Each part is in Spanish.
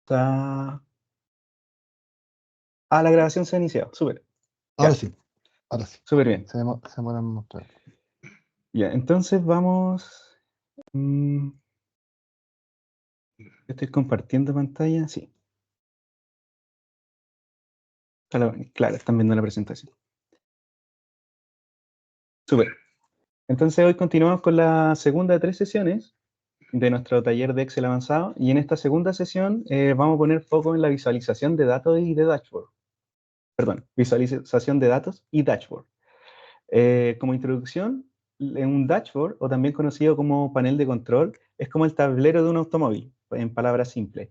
Está... Ah, la grabación se ha iniciado. Súper. Ahora Ya, sí, ahora sí. súper bien. Se demora en mostrar. Ya, entonces vamos... mm, ¿Estoy compartiendo pantalla? Sí. Claro, están viendo la presentación. Súper. Entonces hoy continuamos con la segunda de 3 sesiones de nuestro taller de Excel avanzado, y en esta segunda sesión vamos a poner foco en la visualización de datos y de dashboard. Perdón, visualización de datos y dashboard. Como introducción, un dashboard, o también conocido como panel de control, es como el tablero de un automóvil, en palabras simples,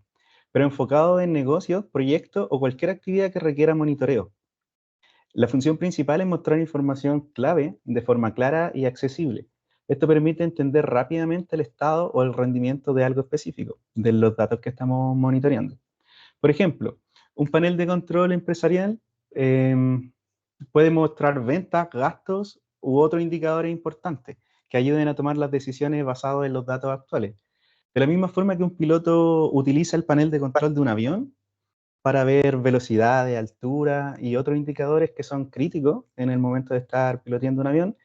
pero enfocado en negocios, proyectos o cualquier actividad que requiera monitoreo. La función principal es mostrar información clave de forma clara y accesible. Esto permite entender rápidamente el estado o el rendimiento de algo específico, de los datos que estamos monitoreando. Por ejemplo, un panel de control empresarial eh, puede mostrar ventas, gastos u otros indicadores importantes que ayuden a tomar las decisiones basadas en los datos actuales. De la misma forma que un piloto utiliza el panel de control de un avión para ver velocidades, altura y otros indicadores que son críticos en el momento de estar piloteando un avión,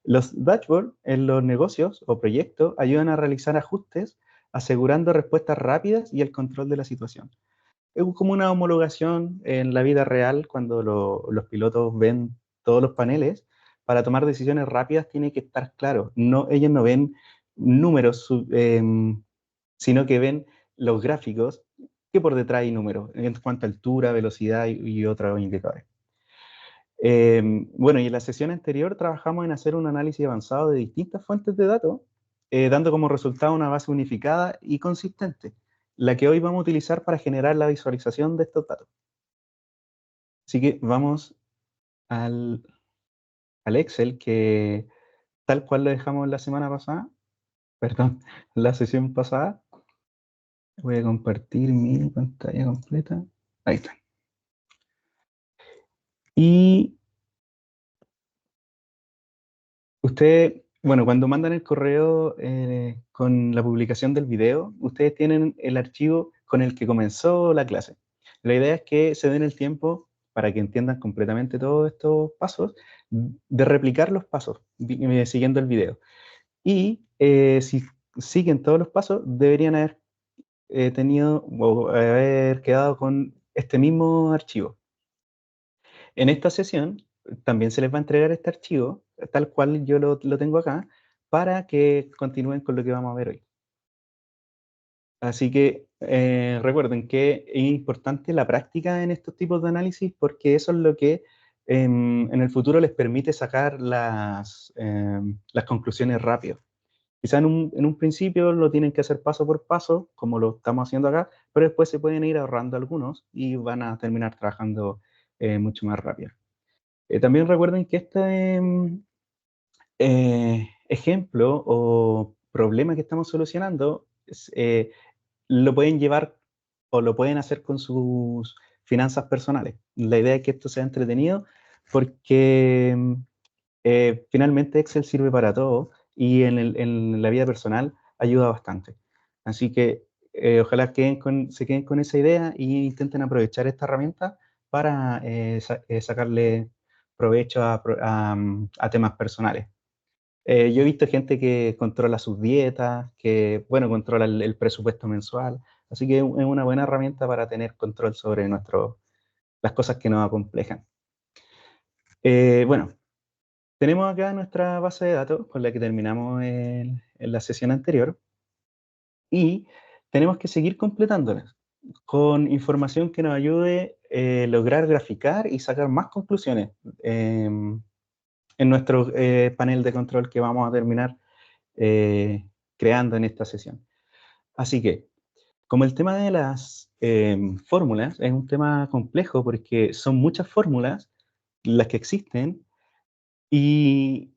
los dashboards en los negocios o proyectos ayudan a realizar ajustes, asegurando respuestas rápidas y el control de la situación. Es como una homologación en la vida real cuando los pilotos ven todos los paneles. Para tomar decisiones rápidas tiene que estar claro. No, ellos no ven números, sino que ven los gráficos, que por detrás hay números en cuanto a altura, velocidad y otros indicadores. Bueno, y en la sesión anterior trabajamos en hacer un análisis avanzado de distintas fuentes de datos, dando como resultado una base unificada y consistente, la que hoy vamos a utilizar para generar la visualización de estos datos. Así que vamos al, al Excel, que tal cual lo dejamos la semana pasada, perdón, la sesión pasada. Voy a compartir mi pantalla completa. Ahí está. Y usted, bueno, cuando mandan el correo con la publicación del video, ustedes tienen el archivo con el que comenzó la clase. La idea es que se den el tiempo para que entiendan completamente todos estos pasos, de replicar los pasos siguiendo el video. Y si siguen todos los pasos, deberían haber tenido o haber quedado con este mismo archivo. En esta sesión también se les va a entregar este archivo, tal cual yo lo tengo acá, para que continúen con lo que vamos a ver hoy. Así que recuerden que es importante la práctica en estos tipos de análisis, porque eso es lo que en el futuro les permite sacar las conclusiones rápido. Quizá en un principio lo tienen que hacer paso por paso, como lo estamos haciendo acá, pero después se pueden ir ahorrando algunos y van a terminar trabajando mucho más rápido. También recuerden que este ejemplo o problema que estamos solucionando lo pueden llevar o lo pueden hacer con sus finanzas personales. La idea es que esto sea entretenido porque finalmente Excel sirve para todo, y en la vida personal ayuda bastante. Así que ojalá se queden con esa idea e intenten aprovechar esta herramienta para sacarle provecho a temas personales. Yo he visto gente que controla sus dietas, que, bueno, controla el presupuesto mensual, así que es una buena herramienta para tener control sobre las cosas que nos acomplejan. Bueno, tenemos acá nuestra base de datos con la que terminamos en la sesión anterior, y tenemos que seguir completándolas con información que nos ayude a lograr graficar y sacar más conclusiones en nuestro panel de control que vamos a terminar creando en esta sesión. Así que, como el tema de las fórmulas es un tema complejo porque son muchas fórmulas las que existen, y,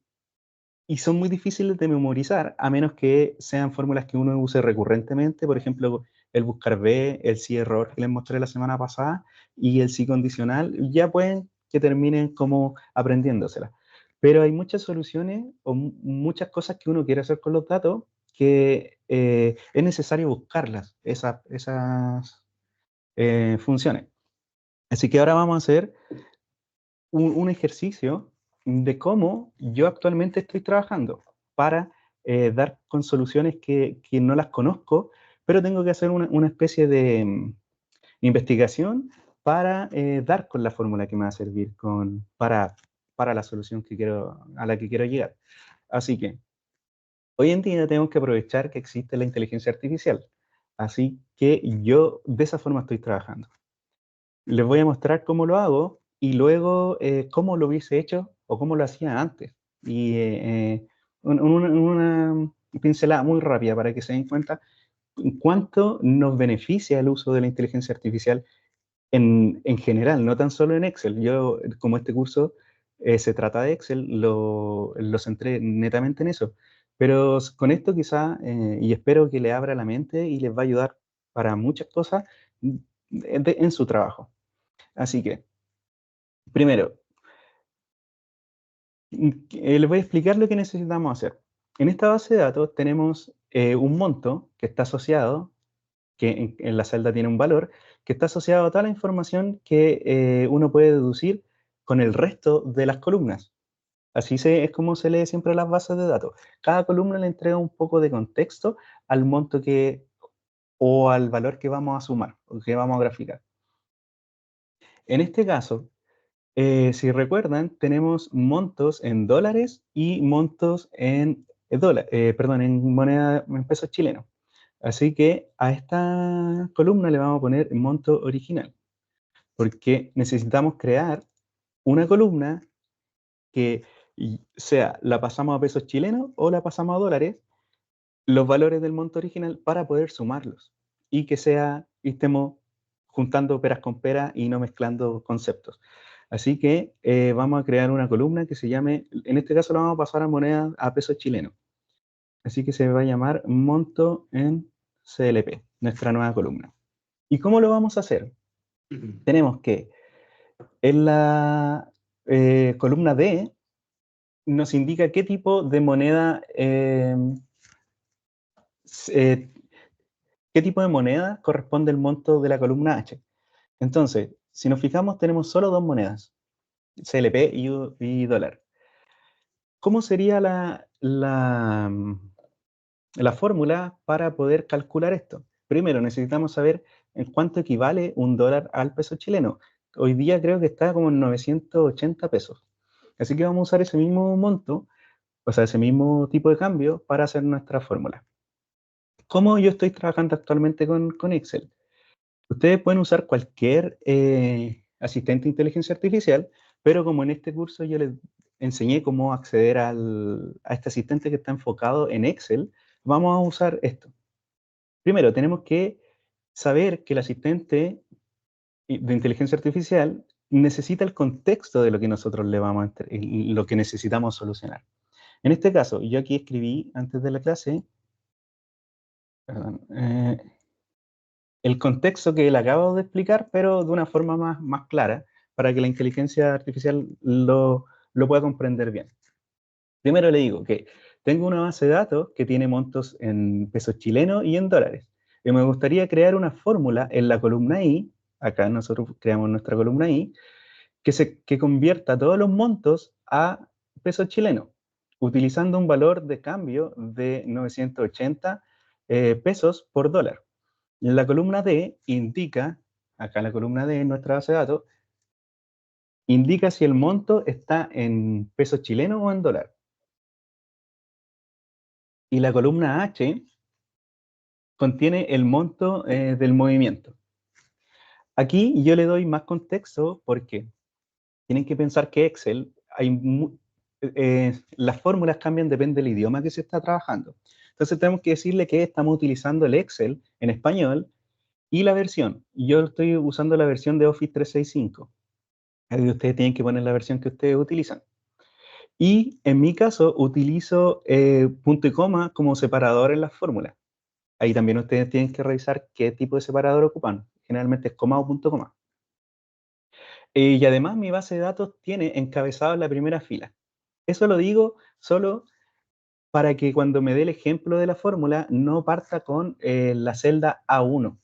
y son muy difíciles de memorizar, a menos que sean fórmulas que uno use recurrentemente, por ejemplo, el buscar B, el sí error que les mostré la semana pasada, y el sí condicional, ya pueden que terminen como aprendiéndoselas. Pero hay muchas soluciones o muchas cosas que uno quiere hacer con los datos que es necesario buscarlas, esas funcione. Así que ahora vamos a hacer un ejercicio de cómo yo actualmente estoy trabajando para dar con soluciones que no las conozco, pero tengo que hacer una especie de investigación para dar con la fórmula que me va a servir para la solución a la que quiero llegar. Así que hoy en día tenemos que aprovechar que existe la inteligencia artificial. Así que yo de esa forma estoy trabajando. Les voy a mostrar cómo lo hago y luego cómo lo hubiese hecho o cómo lo hacía antes. Y una pincelada muy rápida para que se den cuenta cuánto nos beneficia el uso de la inteligencia artificial en general, no tan solo en Excel. Yo, como este curso se trata de Excel, lo centré netamente en eso. Pero con esto quizá, y espero que le abra la mente y les va a ayudar para muchas cosas en su trabajo. Así que, primero, les voy a explicar lo que necesitamos hacer. En esta base de datos tenemos un monto que está asociado, que en la celda tiene un valor, que está asociado a toda la información que uno puede deducir con el resto de las columnas. Es como se lee siempre las bases de datos. Cada columna le entrega un poco de contexto al monto o al valor que vamos a sumar, o que vamos a graficar. En este caso, si recuerdan, tenemos montos en dólares y montos en pesos chilenos. Así que a esta columna le vamos a poner monto original, porque necesitamos crear una columna que sea la pasamos a pesos chilenos o la pasamos a dólares, los valores del monto original para poder sumarlos y estemos juntando peras con peras y no mezclando conceptos. Así que vamos a crear una columna que se llame, en este caso la vamos a pasar a moneda a pesos chilenos. Así que se va a llamar monto en CLP, nuestra nueva columna. ¿Y cómo lo vamos a hacer? Tenemos que en la columna D nos indica qué tipo de moneda eh, qué tipo de moneda corresponde el monto de la columna H. Entonces, si nos fijamos, tenemos solo dos monedas, CLP y dólar. ¿Cómo sería la fórmula para poder calcular esto? Primero, necesitamos saber en cuánto equivale un dólar al peso chileno. Hoy día creo que está como en 980 pesos. Así que vamos a usar ese mismo monto, o sea, ese mismo tipo de cambio para hacer nuestra fórmula. ¿Cómo yo estoy trabajando actualmente con Excel? Ustedes pueden usar cualquier asistente de inteligencia artificial, pero como en este curso yo les enseñé cómo acceder a este asistente que está enfocado en Excel, vamos a usar esto. Primero, tenemos que saber que el asistente de inteligencia artificial necesita el contexto de lo que nosotros le vamos y lo que necesitamos solucionar. En este caso, yo aquí escribí antes de la clase, perdón, el contexto que le acabo de explicar, pero de una forma más clara, para que la inteligencia artificial lo pueda comprender bien. Primero le digo que tengo una base de datos que tiene montos en pesos chilenos y en dólares. Y me gustaría crear una fórmula en la columna I, acá nosotros creamos nuestra columna I, que convierta todos los montos a pesos chilenos, utilizando un valor de cambio de 980 pesos por dólar. La columna D indica, acá la columna D en nuestra base de datos, indica si el monto está en pesos chilenos o en dólar. Y la columna H contiene el monto del movimiento. Aquí yo le doy más contexto porque tienen que pensar que Excel, las fórmulas cambian, depende del idioma que se está trabajando. Entonces tenemos que decirle que estamos utilizando el Excel en español y la versión. Yo estoy usando la versión de Office 365. Ahí ustedes tienen que poner la versión que ustedes utilizan. Y en mi caso utilizo punto y coma como separador en las fórmulas. Ahí también ustedes tienen que revisar qué tipo de separador ocupan. Generalmente es coma o punto coma. Y además mi base de datos tiene encabezado en la primera fila. Eso lo digo solo para que cuando me dé el ejemplo de la fórmula no parta con la celda A1.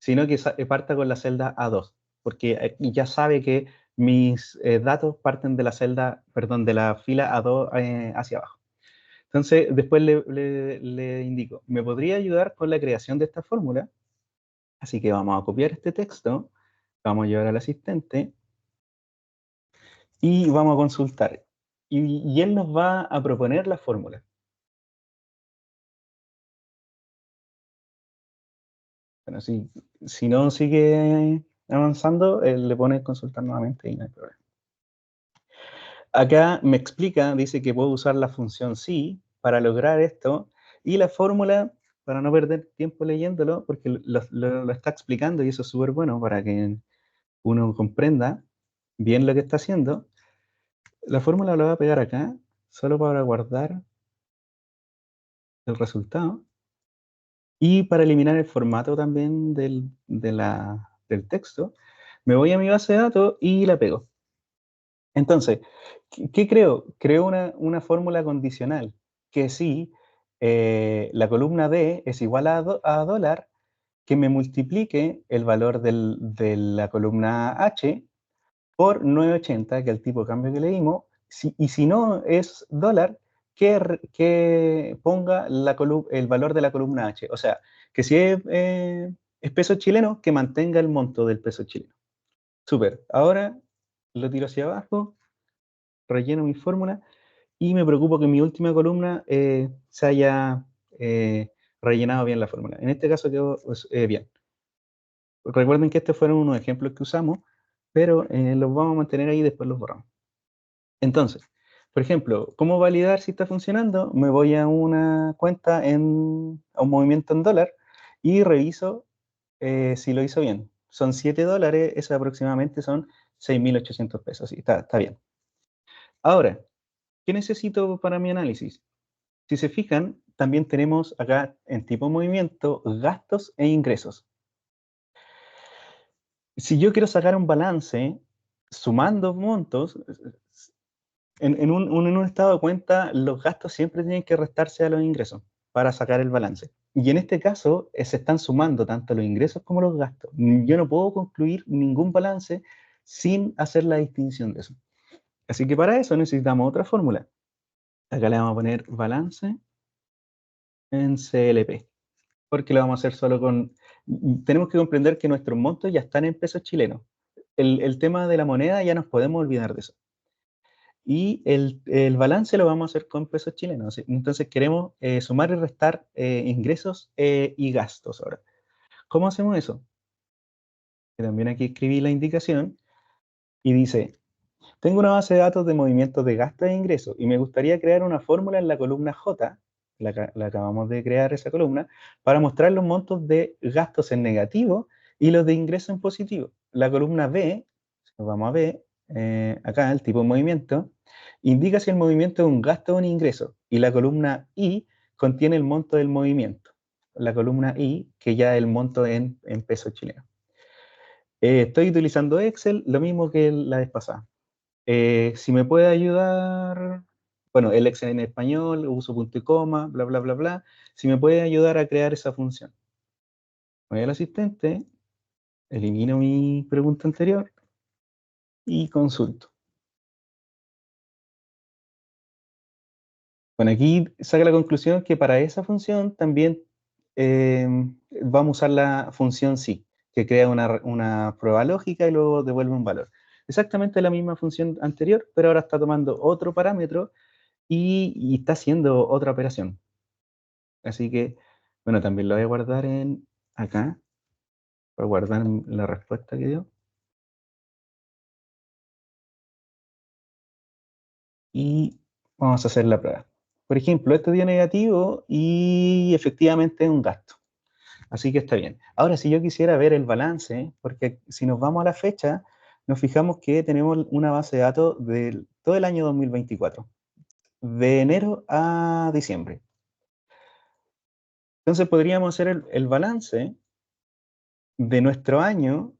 sino que parta con la celda A2, porque ya sabe que mis datos parten de la celda, perdón, de la fila A2 hacia abajo. Entonces, después le indico, ¿me podría ayudar con la creación de esta fórmula? Así que vamos a copiar este texto, vamos a llevar al asistente y vamos a consultar. Y él nos va a proponer la fórmula. Bueno, si no sigue avanzando, él le pone consultar nuevamente y no hay problema. Acá me explica, dice que puedo usar la función sí para lograr esto, y la fórmula, para no perder tiempo leyéndolo, porque lo está explicando y eso es súper bueno para que uno comprenda bien lo que está haciendo. La fórmula la voy a pegar acá, solo para guardar el resultado, y para eliminar el formato también del texto, me voy a mi base de datos y la pego. Entonces, ¿qué creo? Creo una fórmula condicional, que si la columna D es igual a dólar, que me multiplique el valor de la columna H por 980, que es el tipo de cambio que leímos, y si no es dólar, que ponga el valor de la columna H. O sea, que si es peso chileno, que mantenga el monto del peso chileno. Súper. Ahora lo tiro hacia abajo, relleno mi fórmula y me preocupo que en mi última columna se haya rellenado bien la fórmula. En este caso quedó pues, bien. Recuerden que estos fueron unos ejemplos que usamos, pero los vamos a mantener ahí y después los borramos. Entonces, por ejemplo, ¿cómo validar si está funcionando? Me voy a una cuenta, a un movimiento en dólar y reviso si lo hizo bien. Son $7, eso aproximadamente son 6.800 pesos. Sí, está bien. Ahora, ¿qué necesito para mi análisis? Si se fijan, también tenemos acá en tipo de movimiento gastos e ingresos. Si yo quiero sacar un balance sumando montos, en un estado de cuenta, los gastos siempre tienen que restarse a los ingresos para sacar el balance. Y en este caso, se están sumando tanto los ingresos como los gastos. Yo no puedo concluir ningún balance sin hacer la distinción de eso. Así que para eso necesitamos otra fórmula. Acá le vamos a poner balance en CLP, porque lo vamos a hacer solo con... Tenemos que comprender que nuestros montos ya están en pesos chilenos. El tema de la moneda ya nos podemos olvidar de eso. Y el balance lo vamos a hacer con pesos chilenos. Entonces queremos sumar y restar ingresos y gastos ahora. ¿Cómo hacemos eso? Que también aquí escribí la indicación y dice, tengo una base de datos de movimientos de gastos e ingresos y me gustaría crear una fórmula en la columna J, la acabamos de crear esa columna, para mostrar los montos de gastos en negativo y los de ingresos en positivo. La columna B, vamos a ver, acá el tipo de movimiento, indica si el movimiento es un gasto o un ingreso y la columna I contiene el monto del movimiento. La columna I, que ya es el monto en pesos chilenos. Estoy utilizando Excel, lo mismo que la vez pasada. Si me puede ayudar, bueno, el Excel en español, uso punto y coma, bla, bla, bla, bla. Si me puede ayudar a crear esa función. Voy al asistente, elimino mi pregunta anterior y consulto. Bueno, aquí saca la conclusión que para esa función también vamos a usar la función sí, que crea una prueba lógica y luego devuelve un valor. Exactamente la misma función anterior, pero ahora está tomando otro parámetro y está haciendo otra operación. Así que, bueno, también lo voy a guardar acá, para guardar la respuesta que dio. Y vamos a hacer la prueba. Por ejemplo, esto dio negativo y efectivamente es un gasto. Así que está bien. Ahora, si yo quisiera ver el balance, porque si nos vamos a la fecha, nos fijamos que tenemos una base de datos de todo el año 2024, de enero a diciembre. Entonces podríamos hacer el balance de nuestro año,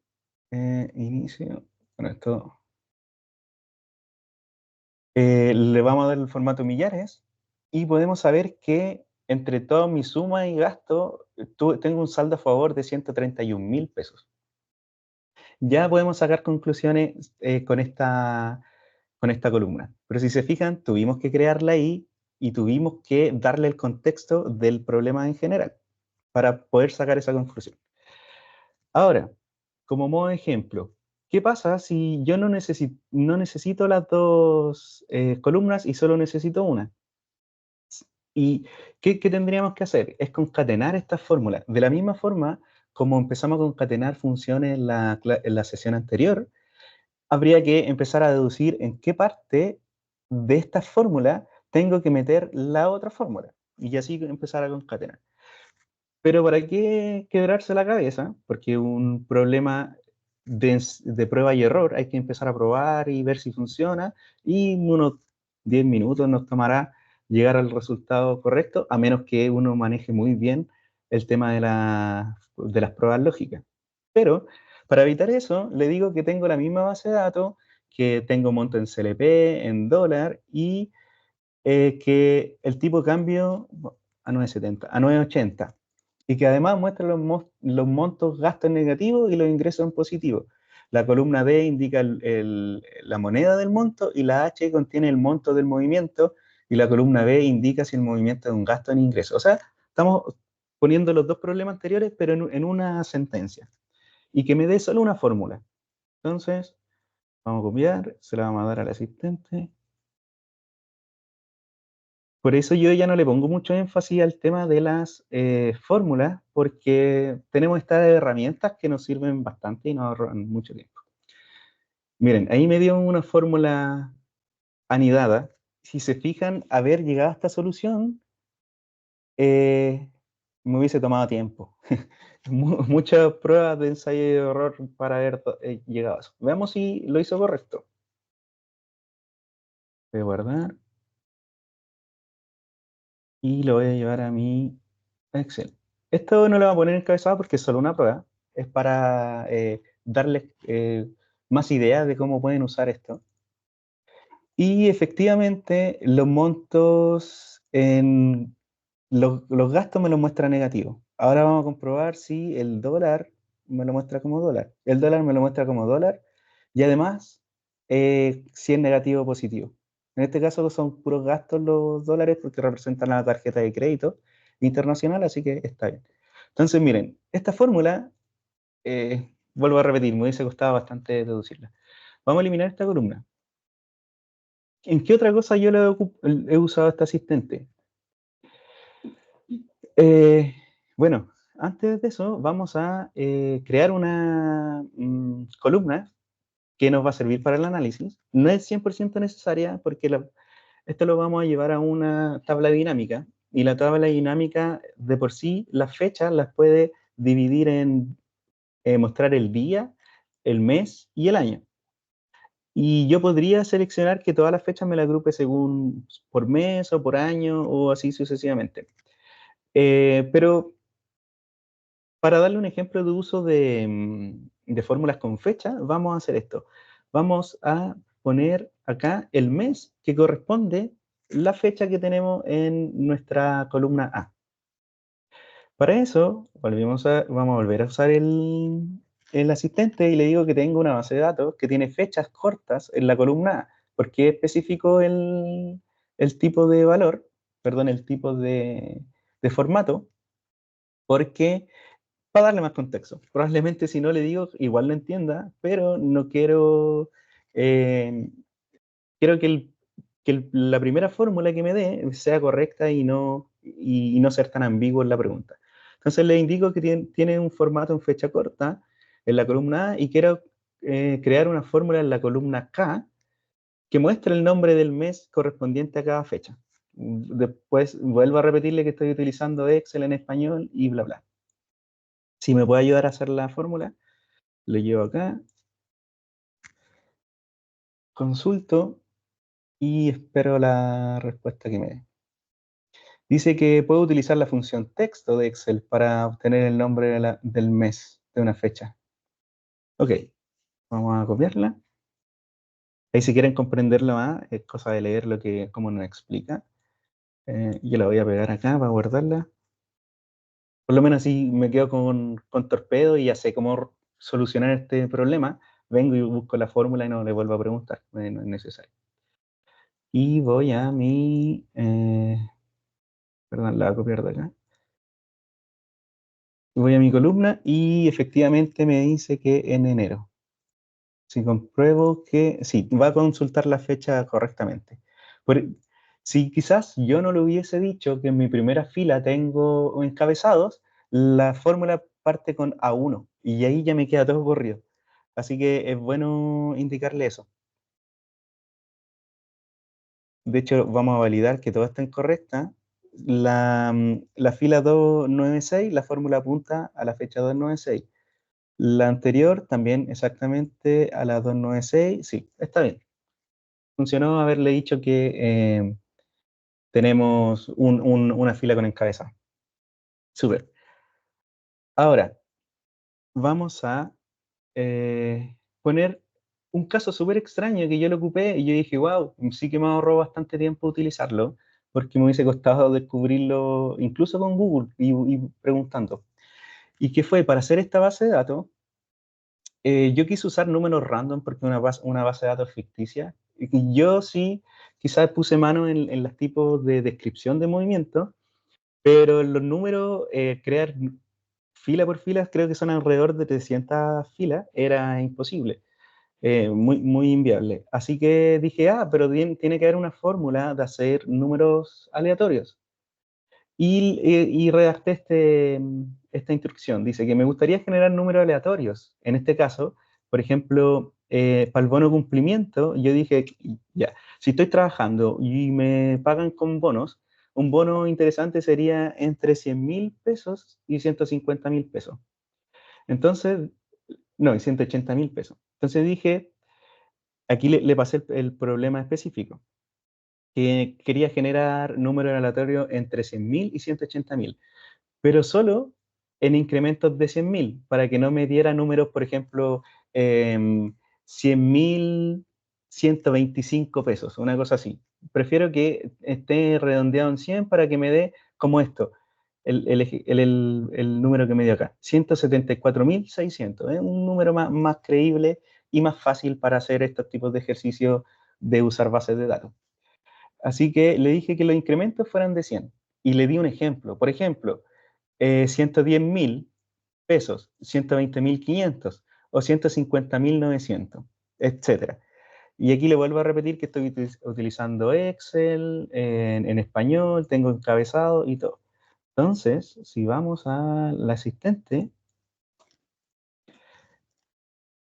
inicio, bueno, esto, le vamos a dar el formato millares y podemos saber que entre toda mi suma y gasto, tengo un saldo a favor de 131.000 pesos. Ya podemos sacar conclusiones con esta columna. Pero si se fijan, tuvimos que crearla ahí y tuvimos que darle el contexto del problema en general para poder sacar esa conclusión. Ahora, como modo de ejemplo, ¿qué pasa si yo no necesito las dos columnas y solo necesito una? ¿Y qué tendríamos que hacer? Es concatenar estas fórmulas. De la misma forma, como empezamos a concatenar funciones en la sesión anterior, habría que empezar a deducir en qué parte de esta fórmula tengo que meter la otra fórmula. Y así empezar a concatenar. Pero ¿para qué quebrarse la cabeza? Porque un problema de prueba y error hay que empezar a probar y ver si funciona. Y unos 10 minutos nos tomará llegar al resultado correcto, a menos que uno maneje muy bien el tema de las pruebas lógicas. Pero para evitar eso, le digo que tengo la misma base de datos, que tengo monto en CLP, en dólar, y que el tipo de cambio a 9,70, a 9,80, y que además muestra los montos gastos negativos y los ingresos en positivo. La columna D indica la moneda del monto y la H contiene el monto del movimiento y la columna B indica si el movimiento es un gasto en ingreso. O sea, estamos poniendo los dos problemas anteriores, pero en una sentencia. Y que me dé solo una fórmula. Entonces, vamos a copiar, se la vamos a dar al asistente. Por eso yo ya no le pongo mucho énfasis al tema de las fórmulas, porque tenemos estas herramientas que nos sirven bastante y nos ahorran mucho tiempo. Miren, ahí me dio una fórmula anidada. Si se fijan, haber llegado a esta solución me hubiese tomado tiempo. Muchas pruebas de ensayo y error para haber llegado a eso. Veamos si lo hizo correcto. Voy a guardar y lo voy a llevar a mi Excel. Esto no lo voy a poner encabezado porque es solo una prueba. Es para darles más ideas de cómo pueden usar esto. Y efectivamente, los montos en los gastos me los muestra negativo. Ahora vamos a comprobar si el dólar me lo muestra como dólar. El dólar me lo muestra como dólar y además si es negativo o positivo. En este caso son puros gastos los dólares porque representan la tarjeta de crédito internacional, así que está bien. Entonces, miren, esta fórmula, vuelvo a repetir, me hubiese costado bastante deducirla. Vamos a eliminar esta columna. ¿En qué otra cosa yo he usado este asistente? Bueno, antes de eso, vamos a crear una columna que nos va a servir para el análisis. No es 100% necesaria porque esto lo vamos a llevar a una tabla dinámica y la tabla dinámica de por sí, las fechas las puede dividir en mostrar el día, el mes y el año. Y yo podría seleccionar que todas las fechas me las agrupe según por mes o por año o así sucesivamente. Pero para darle un ejemplo de uso de fórmulas con fecha, vamos a hacer esto. Vamos a poner acá el mes que corresponde la fecha que tenemos en nuestra columna A. Para eso, vamos a volver a usar el asistente y le digo que tengo una base de datos que tiene fechas cortas en la columna A, porque es específico el tipo de valor, perdón, el tipo de formato, porque para darle más contexto. Probablemente si no le digo, igual lo entienda, pero no quiero, quiero que la primera fórmula que me dé sea correcta y no ser tan ambiguo en la pregunta. Entonces le indico que tiene un formato en fecha corta en la columna A y quiero crear una fórmula en la columna K que muestre el nombre del mes correspondiente a cada fecha. Después vuelvo a repetirle que estoy utilizando Excel en español y bla, bla. Si me puede ayudar a hacer la fórmula, le llevo acá, consulto y espero la respuesta que me dé. Dice que puedo utilizar la función texto de Excel para obtener el nombre del mes de una fecha. Ok, vamos a copiarla. Ahí si quieren comprenderlo más, es cosa de leer cómo nos explica. Yo la voy a pegar acá para guardarla. Por lo menos así me quedo con torpedo y ya sé cómo solucionar este problema. Vengo y busco la fórmula y no le vuelvo a preguntar, no es necesario. Y voy a mi, perdón, la voy a copiar de acá. Voy a mi columna y efectivamente me dice que en enero. Si compruebo que sí, va a consultar la fecha correctamente. Por- si quizás yo no le hubiese dicho que en mi primera fila tengo encabezados, la fórmula parte con A1 y ahí ya me queda todo corrido. Así que es bueno indicarle eso. De hecho, vamos a validar que todo está correcta. La fila 296, la fórmula apunta a la fecha 296. La anterior también exactamente a la 296. Sí, está bien. Funcionó haberle dicho que tenemos una fila con encabezado. Súper. Ahora, vamos a poner un caso súper extraño que yo lo ocupé y yo dije, wow, sí que me ahorró bastante tiempo utilizarlo, porque me hubiese costado descubrirlo incluso con Google y preguntando. Y que fue para hacer esta base de datos, yo quise usar números random porque una base de datos ficticia. Y yo sí, quizás puse mano en los tipos de descripción de movimiento, pero los números, crear fila por fila, creo que son alrededor de 300 filas, era imposible, muy inviable. Así que dije, pero tiene que haber una fórmula de hacer números aleatorios. Y redacté esta instrucción. Dice que me gustaría generar números aleatorios. En este caso, por ejemplo, para el bono cumplimiento, yo dije, ya, si estoy trabajando y me pagan con bonos, un bono interesante sería entre 100.000 pesos y 150.000 pesos. Entonces, no, y 180.000 pesos. Entonces dije, aquí le pasé el problema específico, que quería generar números aleatorios entre 100.000 y 180.000, pero solo en incrementos de 100.000, para que no me diera números, por ejemplo, 100.000, 125 pesos, una cosa así. Prefiero que esté redondeado en 100 para que me dé como esto, el número que me dio acá, 174.600. Es un número más creíble y más fácil para hacer estos tipos de ejercicios de usar bases de datos. Así que le dije que los incrementos fueran de 100 y le di un ejemplo. Por ejemplo, 110.000 pesos, 120.500 o 150.900, etcétera. Y aquí le vuelvo a repetir que estoy utilizando Excel en español, tengo encabezado y todo. Entonces, si vamos a la asistente,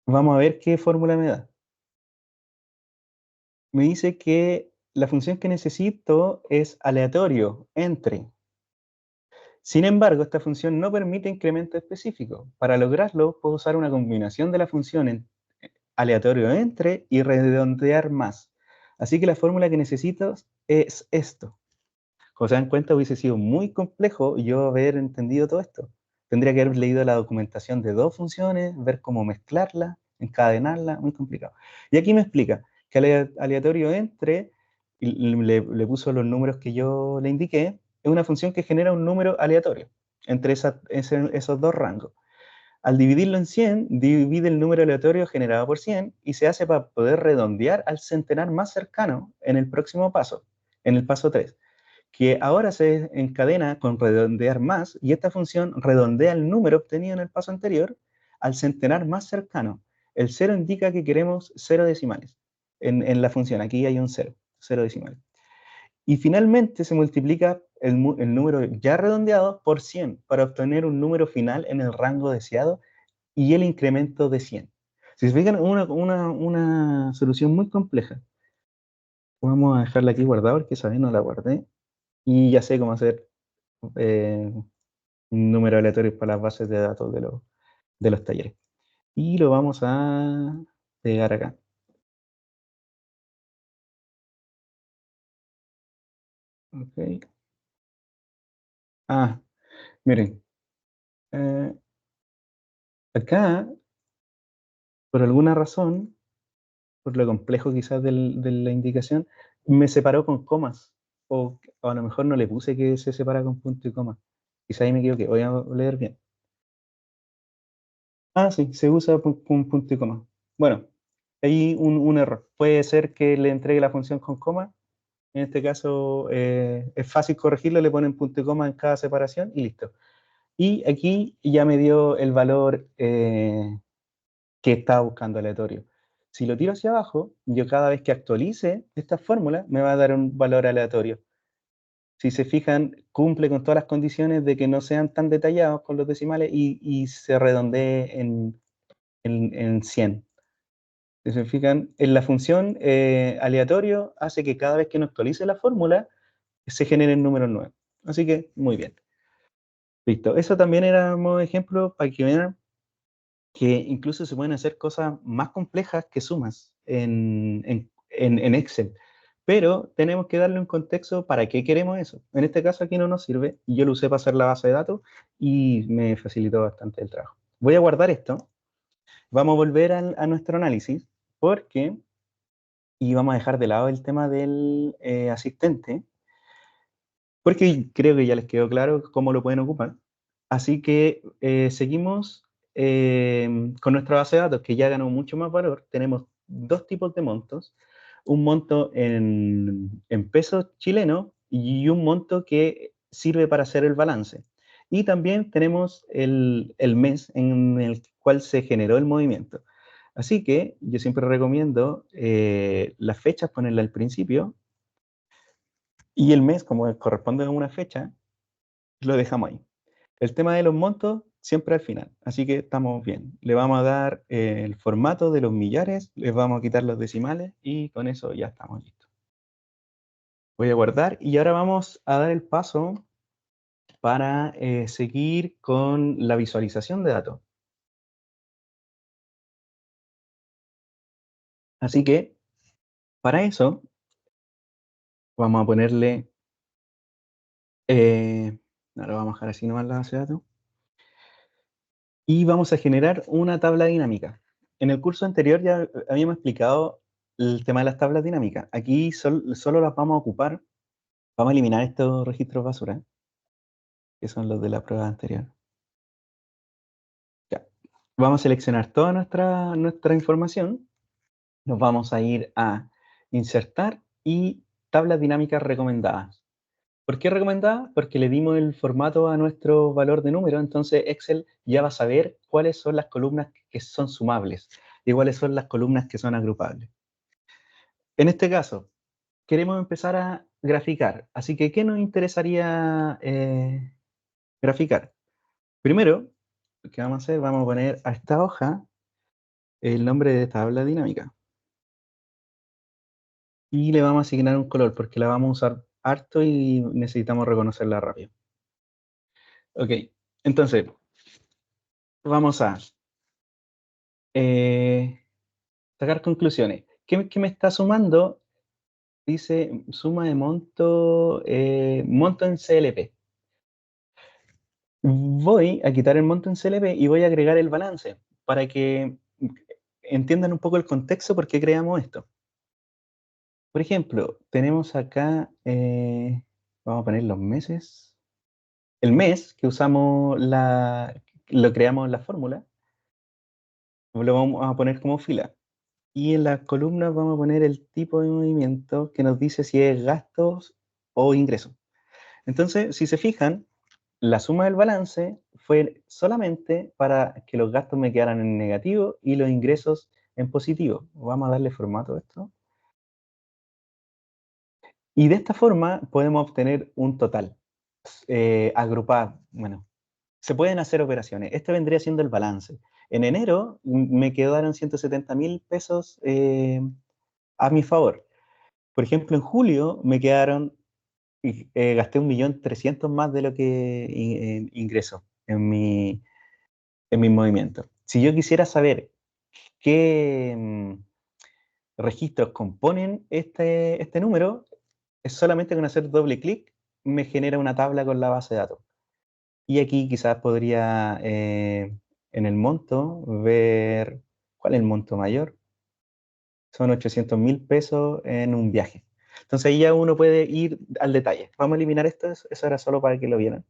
vamos a ver qué fórmula me da. Me dice que la función que necesito es aleatorio, entre. Sin embargo, esta función no permite incremento específico. Para lograrlo, puedo usar una combinación de la función aleatorio entre y redondear más. Así que la fórmula que necesito es esto. Como se dan cuenta, hubiese sido muy complejo yo haber entendido todo esto. Tendría que haber leído la documentación de dos funciones, ver cómo mezclarla, encadenarla, muy complicado. Y aquí me explica que aleatorio entre, y le puso los números que yo le indiqué, es una función que genera un número aleatorio entre esos dos rangos. Al dividirlo en 100, divide el número aleatorio generado por 100 y se hace para poder redondear al centenar más cercano en el próximo paso, en el paso 3, que ahora se encadena con redondear más y esta función redondea el número obtenido en el paso anterior al centenar más cercano. El 0 indica que queremos 0 decimales en la función. Aquí hay un 0, 0 decimales. Y finalmente se multiplica el número ya redondeado por 100 para obtener un número final en el rango deseado y el incremento de 100. Si se fijan, una solución muy compleja. Vamos a dejarla aquí guardada porque esa vez no la guardé. Y ya sé cómo hacer eh, un número aleatorio para las bases de datos de los talleres. Y lo vamos a pegar acá. Ok. Ah, miren. eh, Acá, por alguna razón, por lo complejo quizás de la indicación, me separó con comas. o a lo mejor no le puse que se separa con punto y coma. Quizá ahí me equivoqué, voy a leer bien. Ah, sí, se usa con punto y coma. Bueno, hay un error. Puede ser que le entregue la función con coma. En este caso es fácil corregirlo, le ponen punto y coma en cada separación y listo. Y aquí ya me dio el valor que estaba buscando aleatorio. Si lo tiro hacia abajo, yo cada vez que actualice esta fórmula me va a dar un valor aleatorio. Si se fijan, cumple con todas las condiciones de que no sean tan detallados con los decimales y se redondee en 100. Si se fijan, en la función aleatorio hace que cada vez que uno actualice la fórmula se generen números nuevos. Así que, muy bien. Listo. Eso también era un ejemplo para que vean que incluso se pueden hacer cosas más complejas que sumas en Excel. Pero tenemos que darle un contexto para qué queremos eso. En este caso aquí no nos sirve y yo lo usé para hacer la base de datos y me facilitó bastante el trabajo. Voy a guardar esto. Vamos a volver a nuestro análisis porque, y vamos a dejar de lado el tema del asistente, porque creo que ya les quedó claro cómo lo pueden ocupar. Así que seguimos con nuestra base de datos, que ya ganó mucho más valor. Tenemos dos tipos de montos, un monto en pesos chilenos y un monto que sirve para hacer el balance. Y también tenemos el mes en el cual se generó el movimiento. Así que yo siempre recomiendo las fechas ponerla al principio y el mes, como corresponde a una fecha, lo dejamos ahí. El tema de los montos siempre al final, así que estamos bien. Le vamos a dar el formato de los millares, les vamos a quitar los decimales y con eso ya estamos listos. Voy a guardar y ahora vamos a dar el paso para seguir con la visualización de datos. Así que para eso vamos a ponerle, ahora vamos a dejar así nomás la base de datos. Y vamos a generar una tabla dinámica. En el curso anterior ya habíamos explicado el tema de las tablas dinámicas. Aquí solo las vamos a ocupar, vamos a eliminar estos registros basura, que son los de la prueba anterior. Ya. Vamos a seleccionar toda nuestra información, nos vamos a ir a insertar y tablas dinámicas recomendadas. ¿Por qué recomendadas? Porque le dimos el formato a nuestro valor de número, entonces Excel ya va a saber cuáles son las columnas que son sumables y cuáles son las columnas que son agrupables. En este caso, queremos empezar a graficar, así que ¿qué nos interesaría graficar? Primero, lo que vamos a hacer, vamos a poner a esta hoja el nombre de tabla dinámica y le vamos a asignar un color porque la vamos a usar harto y necesitamos reconocerla rápido. Ok, entonces vamos a sacar conclusiones. ¿Qué me está sumando? Dice suma de monto, monto en CLP. Voy a quitar el monto en CLP y voy a agregar el balance para que entiendan un poco el contexto por qué creamos esto. Por ejemplo, tenemos acá, vamos a poner los meses. El mes que usamos, lo creamos en la fórmula, lo vamos a poner como fila. Y en las columnas vamos a poner el tipo de movimiento que nos dice si es gastos o ingresos. Entonces, si se fijan, la suma del balance fue solamente para que los gastos me quedaran en negativo y los ingresos en positivo. Vamos a darle formato a esto. Y de esta forma podemos obtener un total agrupado. Bueno, se pueden hacer operaciones. Este vendría siendo el balance. En enero me quedaron 170.000 pesos a mi favor. Por ejemplo, en julio me quedaron, gasté 1.300.000 más de lo que ingreso en mis movimientos. Si yo quisiera saber qué registros componen este número, es solamente con hacer doble clic me genera una tabla con la base de datos. Y aquí quizás podría en el monto ver cuál es el monto mayor. Son 800.000 pesos en un viaje. Entonces ahí ya uno puede ir al detalle. Vamos a eliminar esto, eso era solo para que lo vieran.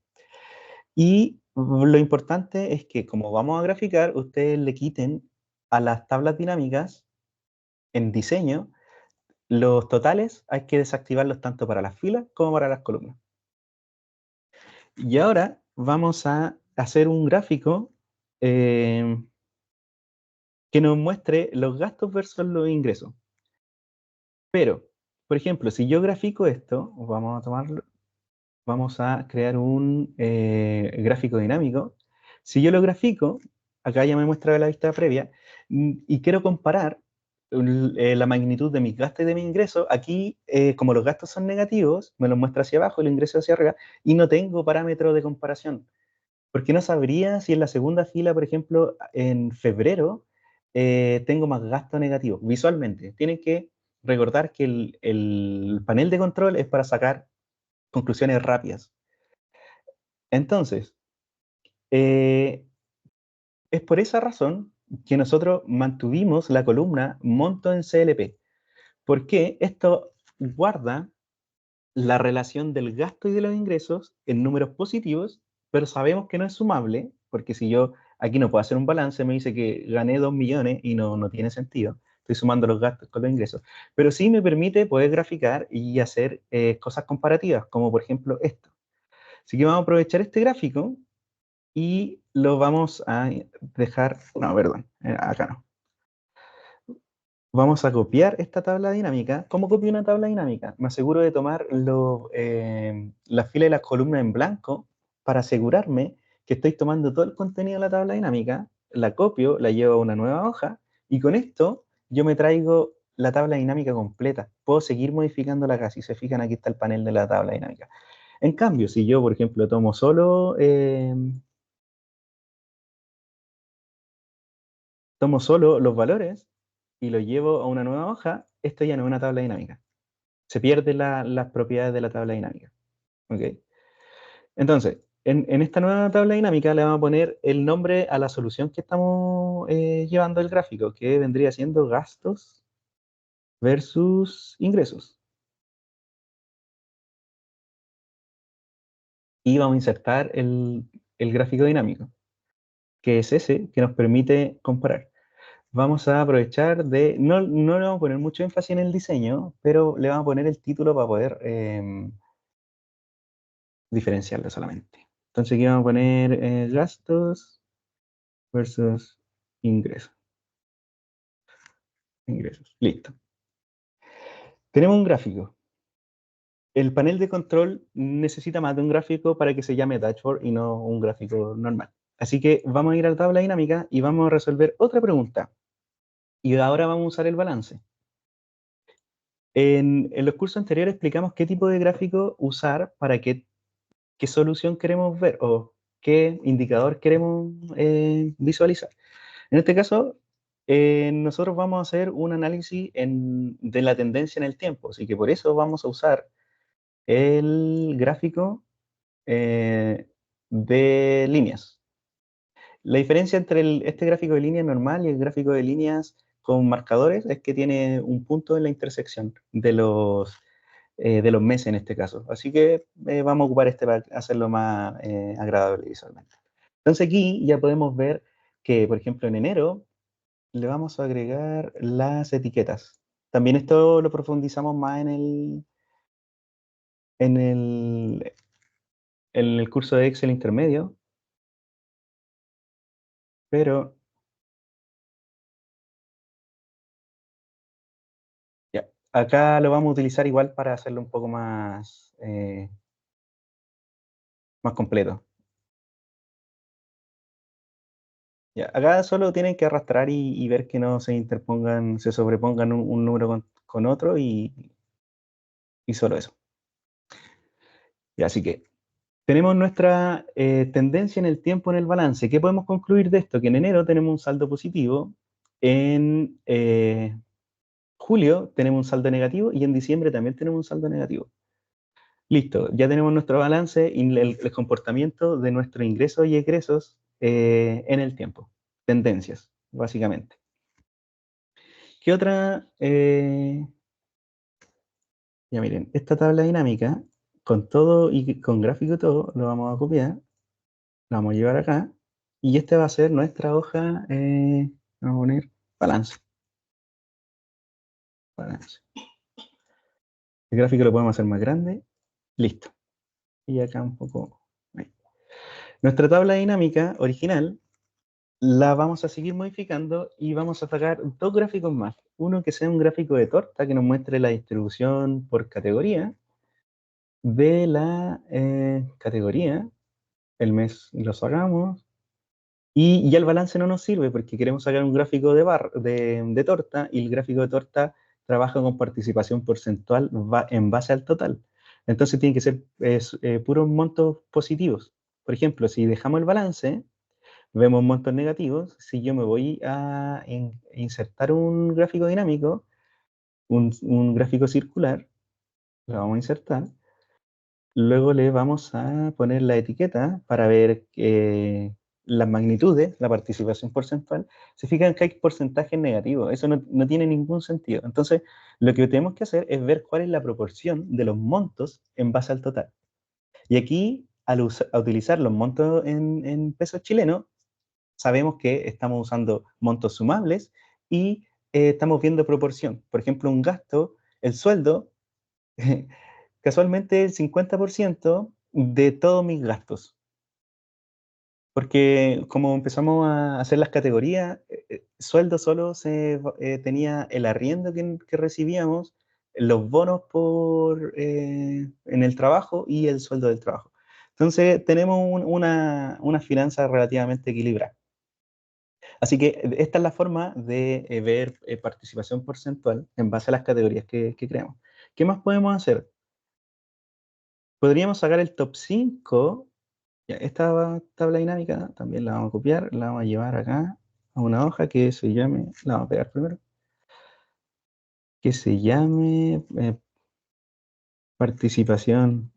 Y lo importante es que como vamos a graficar, ustedes le quiten a las tablas dinámicas en diseño, los totales hay que desactivarlos tanto para las filas como para las columnas. Y ahora vamos a hacer un gráfico que nos muestre los gastos versus los ingresos. Pero, por ejemplo, si yo grafico esto, vamos a crear un gráfico dinámico. Si yo lo grafico, acá ya me muestra la vista previa, y quiero comparar la magnitud de mis gastos y de mis ingresos, aquí, como los gastos son negativos, me los muestra hacia abajo y los ingresos hacia arriba, y no tengo parámetro de comparación. Porque no sabría si en la segunda fila, por ejemplo, en febrero, tengo más gasto negativo visualmente. Tienen que recordar que el panel de control es para sacar conclusiones rápidas. Entonces, eh, es por esa razón que nosotros mantuvimos la columna monto en CLP, porque esto guarda la relación del gasto y de los ingresos en números positivos, pero sabemos que no es sumable, porque si yo aquí no puedo hacer un balance, me dice que gané 2 millones y no tiene sentido. Estoy sumando los gastos con los ingresos. Pero sí me permite poder graficar y hacer cosas comparativas, como por ejemplo esto. Así que vamos a aprovechar este gráfico y lo vamos a dejar, no, perdón, acá no. Vamos a copiar esta tabla dinámica. ¿Cómo copio una tabla dinámica? Me aseguro de tomar las filas y las columnas en blanco para asegurarme que estoy tomando todo el contenido de la tabla dinámica, la copio, la llevo a una nueva hoja y con esto yo me traigo la tabla dinámica completa. Puedo seguir modificándola acá. Si se fijan, aquí está el panel de la tabla dinámica. En cambio, si yo, por ejemplo, tomo solo los valores y los llevo a una nueva hoja, esto ya no es una tabla dinámica. Se pierden las propiedades de la tabla dinámica. ¿Ok? Entonces, en esta nueva tabla dinámica le vamos a poner el nombre a la solución que estamos llevando el gráfico, que vendría siendo gastos versus ingresos. Y vamos a insertar el gráfico dinámico, que es ese que nos permite comparar. Vamos a aprovechar no le vamos a poner mucho énfasis en el diseño, pero le vamos a poner el título para poder diferenciarlo solamente. Entonces aquí vamos a poner gastos versus ingresos. Ingresos. Listo. Tenemos un gráfico. El panel de control necesita más de un gráfico para que se llame dashboard y no un gráfico normal. Así que vamos a ir a la tabla dinámica y vamos a resolver otra pregunta. Y ahora vamos a usar el balance. En los cursos anteriores explicamos qué tipo de gráfico usar para qué solución queremos ver o qué indicador queremos visualizar. En este caso, nosotros vamos a hacer un análisis de la tendencia en el tiempo, así que por eso vamos a usar el gráfico de líneas. La diferencia entre este gráfico de líneas normal y el gráfico de líneas con marcadores es que tiene un punto en la intersección de los meses en este caso. Así que vamos a ocupar este para hacerlo más agradable visualmente. Entonces aquí ya podemos ver que, por ejemplo, en enero le vamos a agregar las etiquetas. También esto lo profundizamos más en el, en el curso de Excel intermedio, pero ya, acá lo vamos a utilizar igual para hacerlo un poco más completo. Ya, acá solo tienen que arrastrar y ver que no se interpongan, se sobrepongan un número con otro y solo eso. Ya, así que tenemos nuestra tendencia en el tiempo en el balance. ¿Qué podemos concluir de esto? Que en enero tenemos un saldo positivo, en julio tenemos un saldo negativo y en diciembre también tenemos un saldo negativo. Listo, ya tenemos nuestro balance y el comportamiento de nuestros ingresos y egresos en el tiempo. Tendencias, básicamente. ¿Qué otra Ya miren, esta tabla dinámica, con todo y con gráfico y todo, lo vamos a copiar, lo vamos a llevar acá, y esta va a ser nuestra hoja, vamos a poner balance. Balance. El gráfico lo podemos hacer más grande, listo. Y acá un poco. Ahí. Nuestra tabla dinámica original la vamos a seguir modificando y vamos a sacar dos gráficos más. Uno que sea un gráfico de torta que nos muestre la distribución por categoría de la categoría, el mes lo sacamos, y ya el balance no nos sirve porque queremos sacar un gráfico de torta y el gráfico de torta trabaja con participación porcentual en base al total. Entonces tiene que ser puros montos positivos. Por ejemplo, si dejamos el balance, vemos montos negativos. Si yo me voy a insertar un gráfico dinámico, un gráfico circular, lo vamos a insertar. Luego le vamos a poner la etiqueta para ver las magnitudes, la participación porcentual. Se fijan que hay porcentajes negativos, eso no tiene ningún sentido. Entonces, lo que tenemos que hacer es ver cuál es la proporción de los montos en base al total. Y aquí, a utilizar los montos en pesos chilenos, sabemos que estamos usando montos sumables y estamos viendo proporción. Por ejemplo, un gasto, el sueldo, casualmente el 50% de todos mis gastos. Porque como empezamos a hacer las categorías, sueldo solo tenía el arriendo que recibíamos, los bonos en el trabajo y el sueldo del trabajo. Entonces tenemos una finanza relativamente equilibrada. Así que esta es la forma de ver participación porcentual en base a las categorías que creamos. ¿Qué más podemos hacer? Podríamos sacar el top 5. Ya, esta tabla dinámica también la vamos a copiar, la vamos a llevar acá a una hoja que se llame, la vamos a pegar primero, que se llame participación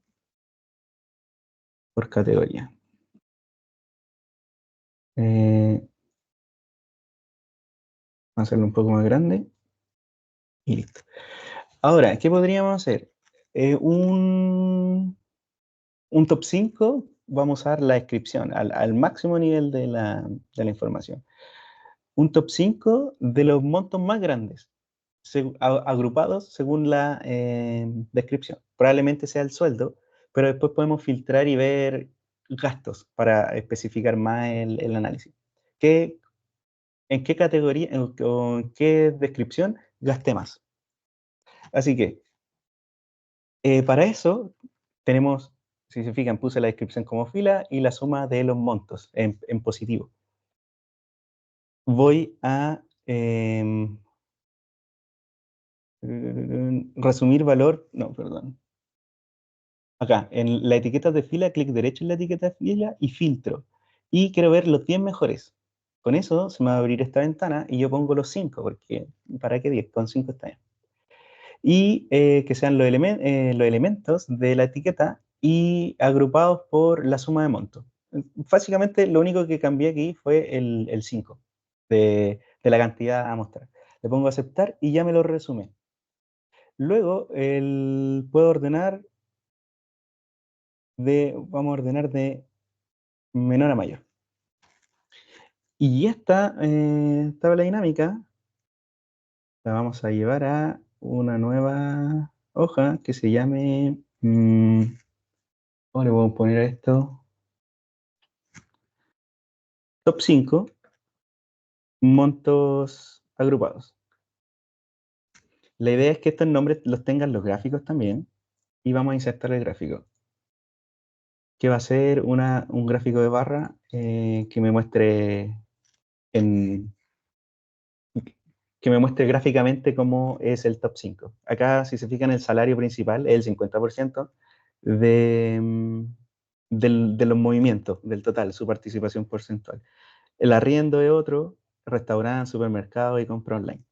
por categoría. Vamos a hacerlo un poco más grande y listo. Ahora, ¿qué podríamos hacer? Un top 5, vamos a dar la descripción al máximo nivel de la información. Un top 5 de los montos más grandes, agrupados según la descripción. Probablemente sea el sueldo, pero después podemos filtrar y ver gastos para especificar más el análisis. ¿En qué categoría o en qué descripción gasté más? Así que para eso tenemos, si se fijan, puse la descripción como fila y la suma de los montos en positivo. Voy a resumir valor, no, perdón. Acá, en la etiqueta de fila, clic derecho en la etiqueta de fila y filtro. Y quiero ver los 10 mejores. Con eso se me va a abrir esta ventana y yo pongo los 5, porque ¿para qué 10? Con 5 está bien. Y que sean los elementos de la etiqueta y agrupados por la suma de montos. Básicamente, lo único que cambié aquí fue el 5 de la cantidad a mostrar. Le pongo aceptar y ya me lo resume. Luego, puedo ordenar vamos a ordenar de menor a mayor. Y esta tabla dinámica la vamos a llevar a una nueva hoja que se llame, ¿cómo le vamos a poner a esto? Top 5 montos agrupados. La idea es que estos nombres los tengan los gráficos también y vamos a insertar el gráfico, que va a ser un gráfico de barra que me muestre en, que me muestre gráficamente cómo es el top 5. Acá, si se fijan, el salario principal es el 50% de los movimientos del total, su participación porcentual. El arriendo es otro, restaurante, supermercado y compra online.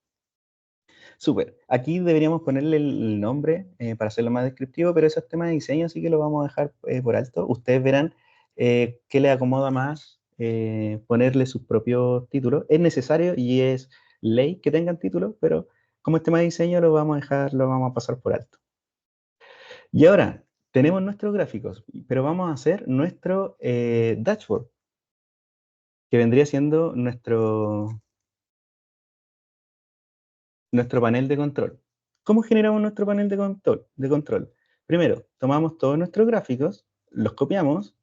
Súper. Aquí deberíamos ponerle el nombre para hacerlo más descriptivo, pero eso es tema de diseño, así que lo vamos a dejar por alto. Ustedes verán qué les acomoda más ponerle sus propios títulos. Es necesario y es ley que tengan títulos, pero como es tema de diseño lo vamos a dejar, lo vamos a pasar por alto. Y ahora, tenemos nuestros gráficos, pero vamos a hacer nuestro dashboard, que vendría siendo nuestro panel de control. ¿Cómo generamos nuestro panel de control? Primero, tomamos todos nuestros gráficos, los copiamos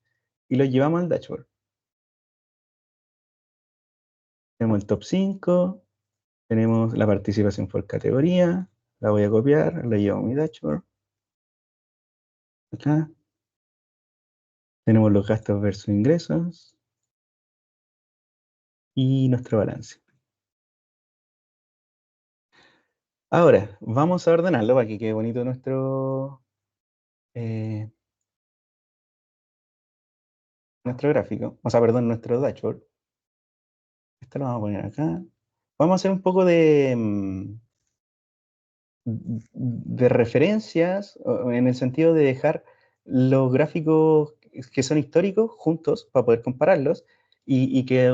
y los llevamos al dashboard. Tenemos el top 5, tenemos la participación por categoría, la voy a copiar, la llevo a mi dashboard. Acá. Tenemos los gastos versus ingresos y nuestro balance. Ahora, vamos a ordenarlo para que quede bonito eh, nuestro gráfico, o sea, perdón, nuestro dashboard. Esto lo vamos a poner acá. Vamos a hacer un poco de referencias, en el sentido de dejar los gráficos que son históricos juntos para poder compararlos y que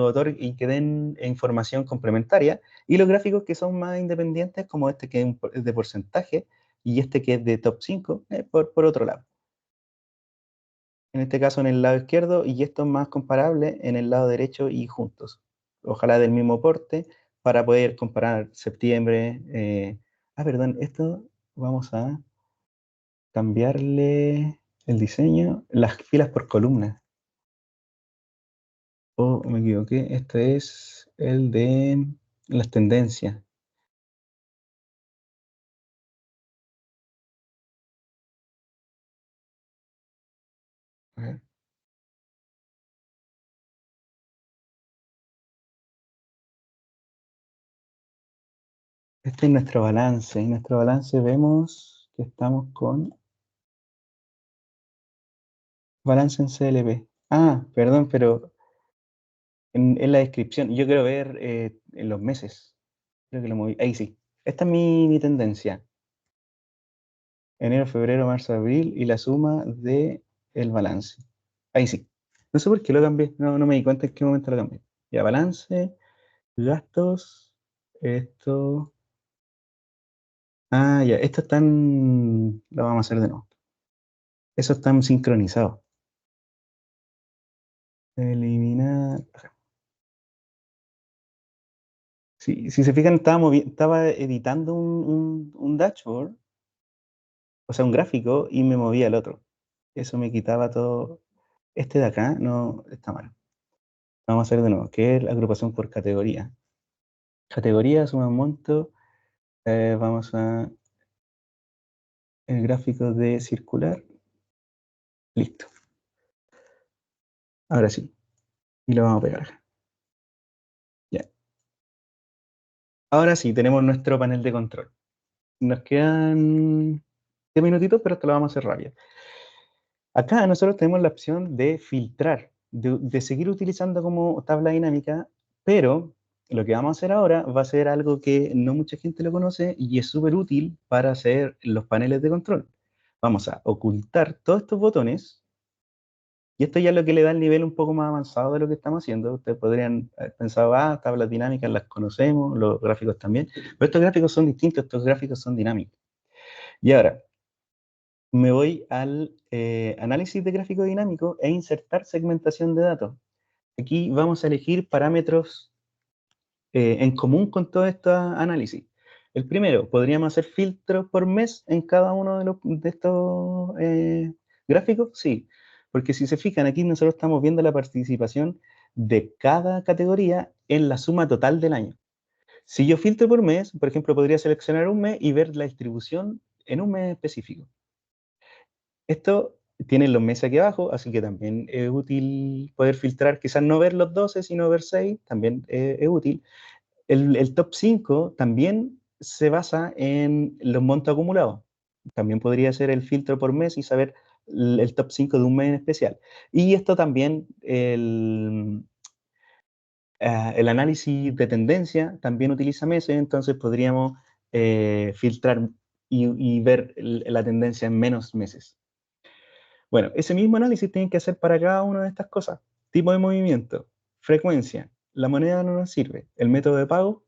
den información complementaria, y los gráficos que son más independientes, como este que es de porcentaje y este que es de top 5, por otro lado. En este caso en el lado izquierdo, y esto es más comparable en el lado derecho y juntos. Ojalá del mismo porte para poder comparar septiembre. Perdón, esto vamos a cambiarle el diseño, las filas por columna. Oh, me equivoqué, este es el de las tendencias. A ver. Este es nuestro balance. En nuestro balance vemos que estamos con balance en CLP. Perdón, pero en la descripción, yo quiero ver en los meses. Creo que lo moví. Ahí sí. Esta es mi tendencia. Enero, febrero, marzo, abril y la suma de el balance. Ahí sí. No sé por qué lo cambié. No me di cuenta en qué momento lo cambié. Ya, balance, gastos, esto. Ya, esto están. Lo vamos a hacer de nuevo. Eso están sincronizados. Eliminar. Si se fijan, estaba editando un dashboard, o sea, un gráfico, y me movía al otro. Eso me quitaba todo. Este de acá no está mal. Vamos a hacer de nuevo, que es la agrupación por categoría. Categoría, suma monto. Vamos a el gráfico de circular. Listo. Ahora sí. Y lo vamos a pegar acá. Ya. Ahora sí, tenemos nuestro panel de control. Nos quedan 10 minutitos, pero esto lo vamos a hacer rápido. Acá nosotros tenemos la opción de filtrar, de seguir utilizando como tabla dinámica, pero lo que vamos a hacer ahora va a ser algo que no mucha gente lo conoce y es súper útil para hacer los paneles de control. Vamos a ocultar todos estos botones, y esto ya es lo que le da el nivel un poco más avanzado de lo que estamos haciendo. Ustedes podrían haber pensado, tablas dinámicas las conocemos, los gráficos también, pero estos gráficos son distintos, estos gráficos son dinámicos. Y ahora, me voy al análisis de gráfico dinámico e insertar segmentación de datos. Aquí vamos a elegir parámetros en común con todo este análisis. El primero, podríamos hacer filtros por mes en cada uno de estos gráficos, sí, porque si se fijan aquí nosotros estamos viendo la participación de cada categoría en la suma total del año. Si yo filtro por mes, por ejemplo, podría seleccionar un mes y ver la distribución en un mes específico. Esto tiene los meses aquí abajo, así que también es útil poder filtrar, quizás no ver los 12, sino ver 6, también es útil. El top 5 también se basa en los montos acumulados. También podría ser el filtro por mes y saber el top 5 de un mes en especial. Y esto también, el análisis de tendencia también utiliza meses, entonces podríamos filtrar y ver la tendencia en menos meses. Bueno, ese mismo análisis tienen que hacer para cada una de estas cosas. Tipo de movimiento, frecuencia, la moneda no nos sirve, el método de pago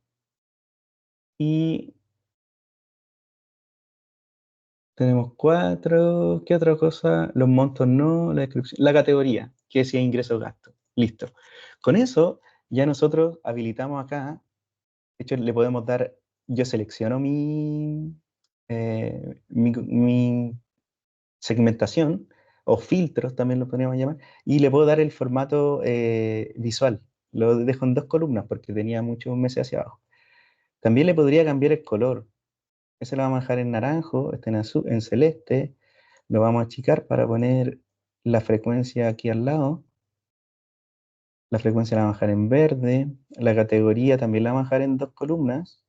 y Tenemos 4. ¿Qué otra cosa? Los montos no, la descripción, la categoría, que decía ingresos gastos. Listo. Con eso ya nosotros habilitamos acá. De hecho, le podemos dar, yo selecciono mi segmentación o filtros, también lo podríamos llamar, y le puedo dar el formato visual. Lo dejo en 2 columnas porque tenía muchos meses hacia abajo. También le podría cambiar el color. Ese lo vamos a dejar en naranjo, este en azul, en celeste. Lo vamos a achicar para poner la frecuencia aquí al lado. La frecuencia la vamos a dejar en verde. La categoría también la vamos a dejar en 2 columnas.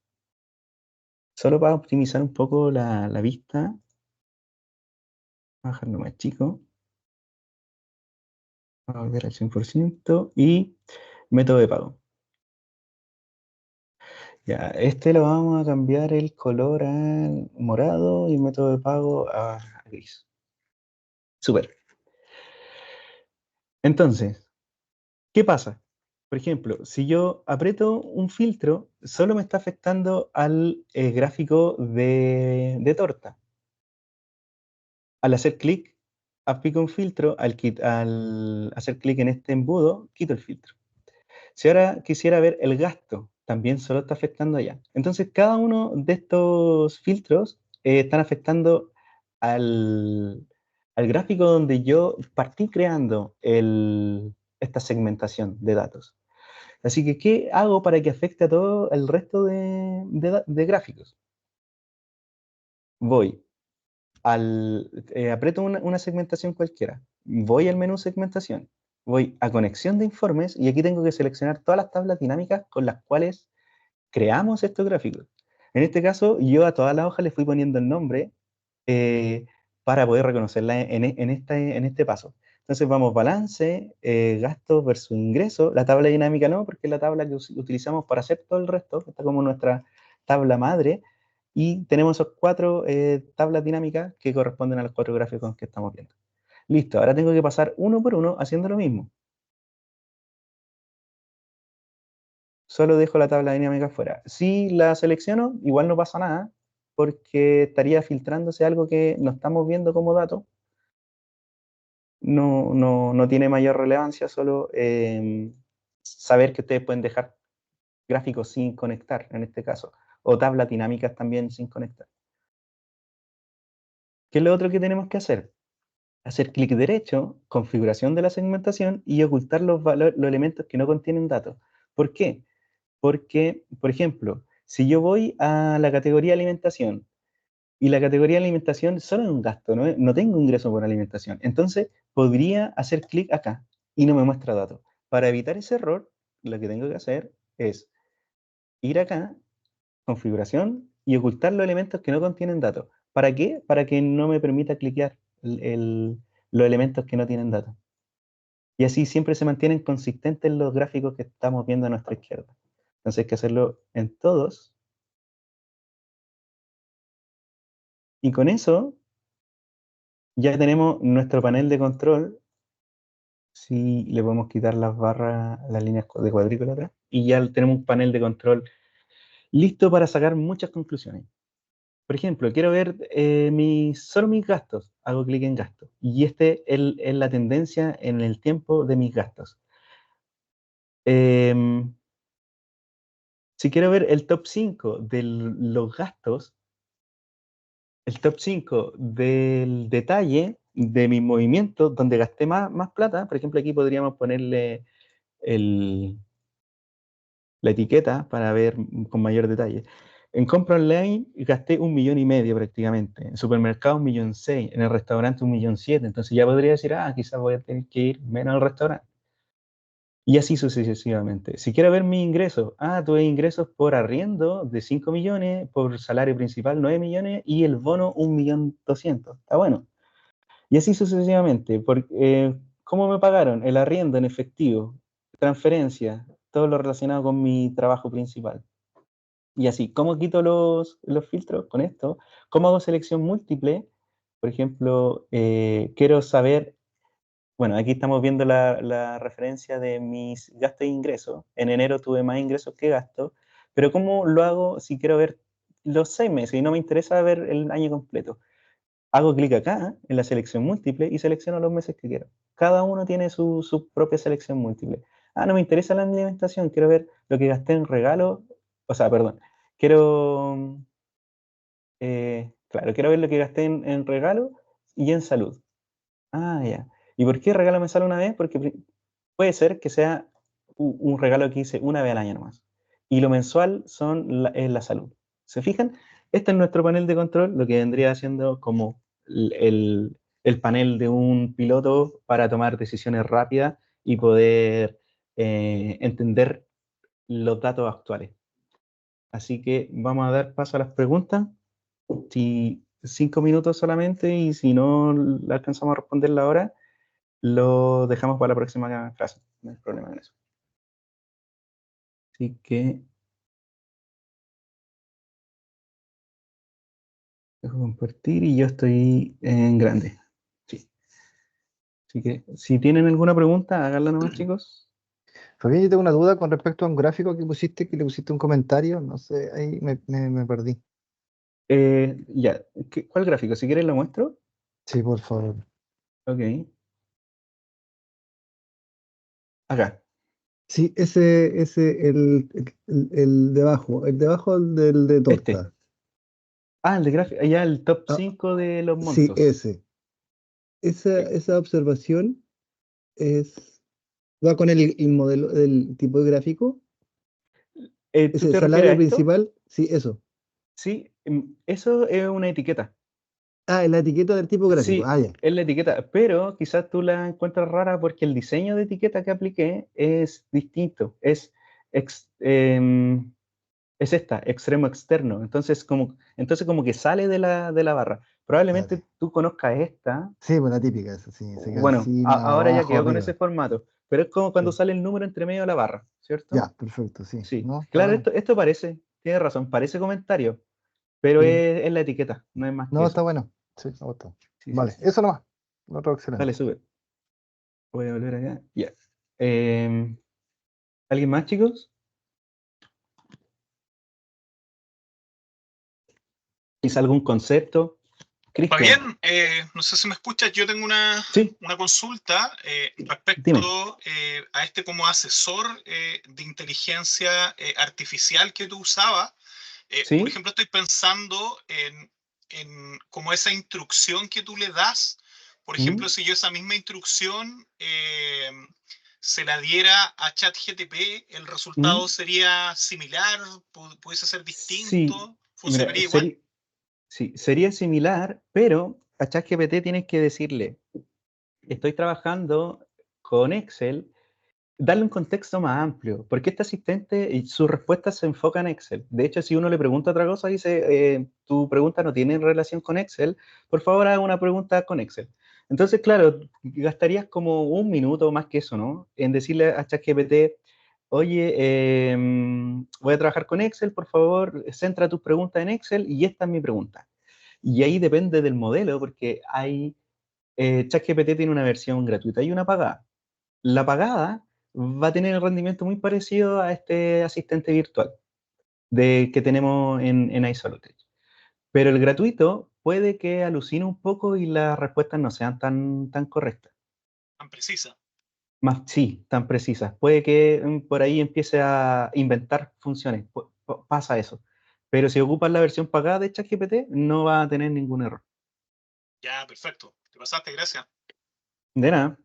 Solo para optimizar un poco la vista. Vamos a dejarlo más chico. Vamos a volver al 100%. Y método de pago. Ya, este lo vamos a cambiar el color al morado y el método de pago a gris. Súper. Entonces, ¿qué pasa? Por ejemplo, si yo aprieto un filtro, solo me está afectando al gráfico de torta. Al hacer clic, aplico un filtro, al hacer clic en este embudo, quito el filtro. Si ahora quisiera ver el gasto, también solo está afectando allá. Entonces, cada uno de estos filtros están afectando al, al gráfico donde yo partí creando esta segmentación de datos. Así que, ¿qué hago para que afecte a todo el resto de gráficos? Voy aprieto una segmentación cualquiera, voy al menú segmentación, voy a conexión de informes y aquí tengo que seleccionar todas las tablas dinámicas con las cuales creamos estos gráficos. En este caso, yo a todas las hojas le fui poniendo el nombre eh, para poder reconocerla en este paso. Entonces vamos balance, gastos versus ingresos. La tabla dinámica no, porque es la tabla que utilizamos para hacer todo el resto, que está como nuestra tabla madre. Y tenemos esos 4 tablas dinámicas que corresponden a los 4 gráficos que estamos viendo. Listo, ahora tengo que pasar uno por uno haciendo lo mismo. Solo dejo la tabla dinámica fuera. Si la selecciono, igual no pasa nada, porque estaría filtrándose algo que no estamos viendo como dato. No tiene mayor relevancia, solo saber que ustedes pueden dejar gráficos sin conectar, en este caso, o tablas dinámicas también sin conectar. ¿Qué es lo otro que tenemos que hacer? Hacer clic derecho, configuración de la segmentación y ocultar los elementos que no contienen datos. ¿Por qué? Porque, por ejemplo, si yo voy a la categoría alimentación y la categoría alimentación solo es un gasto, no tengo ingreso por alimentación, entonces podría hacer clic acá y no me muestra datos. Para evitar ese error, lo que tengo que hacer es ir acá, configuración y ocultar los elementos que no contienen datos. ¿Para qué? Para que no me permita cliquear los elementos que no tienen datos. Y así siempre se mantienen consistentes los gráficos que estamos viendo a nuestra izquierda. Entonces hay que hacerlo en todos. Y con eso ya tenemos nuestro panel de control. Si le podemos quitar las barras, las líneas de cuadrícula atrás. Y ya tenemos un panel de control listo para sacar muchas conclusiones. Por ejemplo, quiero ver solo mis gastos. Hago clic en gastos. Y este es la tendencia en el tiempo de mis gastos. Em, si quiero ver el top 5 de los gastos, el top 5 del detalle de mis movimientos, donde gasté más plata, por ejemplo, aquí podríamos ponerle la etiqueta para ver con mayor detalle. En compra online gasté 1,5 millones prácticamente. En supermercado 1,6 millones. En el restaurante 1,7 millones. Entonces ya podría decir, quizás voy a tener que ir menos al restaurante. Y así sucesivamente. Si quiero ver mis ingresos, tuve ingresos por arriendo de 5 millones, por salario principal 9 millones y el bono 1,2 millones. Está bueno. Y así sucesivamente. ¿Cómo me pagaron? El arriendo en efectivo, transferencia, todo lo relacionado con mi trabajo principal. Y así, ¿cómo quito los filtros con esto? ¿Cómo hago selección múltiple? Por ejemplo, quiero saber, bueno, aquí estamos viendo la referencia de mis gastos e ingresos. En enero tuve más ingresos que gastos, pero ¿cómo lo hago si quiero ver los 6 meses y no me interesa ver el año completo? Hago clic acá en la selección múltiple y selecciono los meses que quiero. Cada uno tiene su propia selección múltiple. Ah, no me interesa la alimentación, quiero ver lo que gasté en regalo, o sea, perdón, quiero, claro, quiero ver lo que gasté en regalo y en salud. Ah, ya. ¿Y por qué regalo me sale una vez? Porque puede ser que sea un regalo que hice una vez al año nomás. Y lo mensual es la salud. ¿Se fijan? Este es nuestro panel de control, lo que vendría siendo como el panel de un piloto para tomar decisiones rápidas y poder entender los datos actuales. Así que vamos a dar paso a las preguntas. Si 5 minutos solamente y si no la alcanzamos a responder ahora, lo dejamos para la próxima clase. No hay problema en eso. Así que dejo compartir y yo estoy en grande. Sí. Así que si tienen alguna pregunta, háganla nomás, chicos. Fabián, yo tengo una duda con respecto a un gráfico que le pusiste un comentario, no sé, ahí me perdí. Ya, ¿cuál gráfico? Si quieres lo muestro. Sí, por favor. Ok. Acá. Sí, el de abajo del de Este. torta. Ah, el de gráfico. Ya el top Ah, 5 de los sí, montos. ese. Esa, Ok. esa observación va con el modelo del tipo de gráfico. ¿Tú Ese te refieres a salario esto? principal, sí, eso. Sí, eso es una etiqueta. Ah, en la etiqueta del tipo gráfico. Sí, Ah, ya. es la etiqueta, pero quizás tú la encuentras rara porque el diseño de etiqueta que apliqué es distinto. Ex- em, es esta, extremo externo. Entonces como que sale de la barra. Probablemente Dale. tú conozcas esta. Sí, pues la típica, esa, sí. Se queda Bueno, encima, ahora ya abajo, quedó con ese arriba. formato, pero es como cuando Sí. sale el número entre medio de la barra, ¿cierto? Ya, perfecto, sí. Sí. ¿No? Está Claro, bueno. esto parece, tienes razón, parece comentario, pero Sí. es la etiqueta, no es más que No, eso. está bueno. Sí, me gusta. Sí, sí, Vale, sí. eso nomás. Otro Dale, excelente. sube. Voy a volver acá. Ya. Em, ¿Alguien más, chicos? ¿Quizá algún concepto? Cristian. Fabián, no sé si me escuchas, yo tengo Sí, una consulta dime. respecto a este como asesor de inteligencia artificial que tú usabas. Por ¿Sí? ejemplo, estoy pensando en como esa instrucción que tú le das. Por ejemplo, ¿Mm? si yo esa misma instrucción se la diera a ChatGPT, ¿el ¿Mm? resultado sería similar? ¿Pudiese ser Sí. distinto? Mira, ¿Funcionaría igual? sí, sería similar, pero a ChatGPT tienes que decirle, estoy trabajando con Excel, darle un contexto más amplio, porque este asistente y sus respuestas se enfocan en Excel. De hecho, si uno le pregunta otra cosa, dice, tu pregunta no tiene relación con Excel, por favor haga una pregunta con Excel. Entonces, claro, gastarías como un minuto más que eso, ¿no? En decirle a ChatGPT, oye, voy a trabajar con Excel, por favor, centra tus preguntas en Excel y esta es mi pregunta. Y ahí depende del modelo, porque ChatGPT tiene una versión gratuita y una pagada. La pagada va a tener el rendimiento muy parecido a este asistente virtual que tenemos en iSolutech. Pero el gratuito puede que alucine un poco y las respuestas no sean tan correctas. Tan precisa. Más, sí, tan precisas. Puede que por ahí empiece a inventar funciones. Pasa eso. Pero si ocupas la versión pagada de ChatGPT, no va a tener ningún error. Ya, perfecto. Te pasaste, gracias. De nada.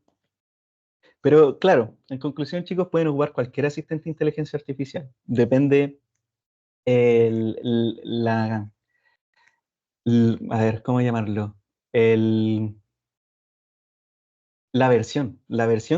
Pero claro, en conclusión, chicos, pueden ocupar cualquier asistente de inteligencia artificial. Depende el, la, a ver, ¿cómo llamarlo? El, la versión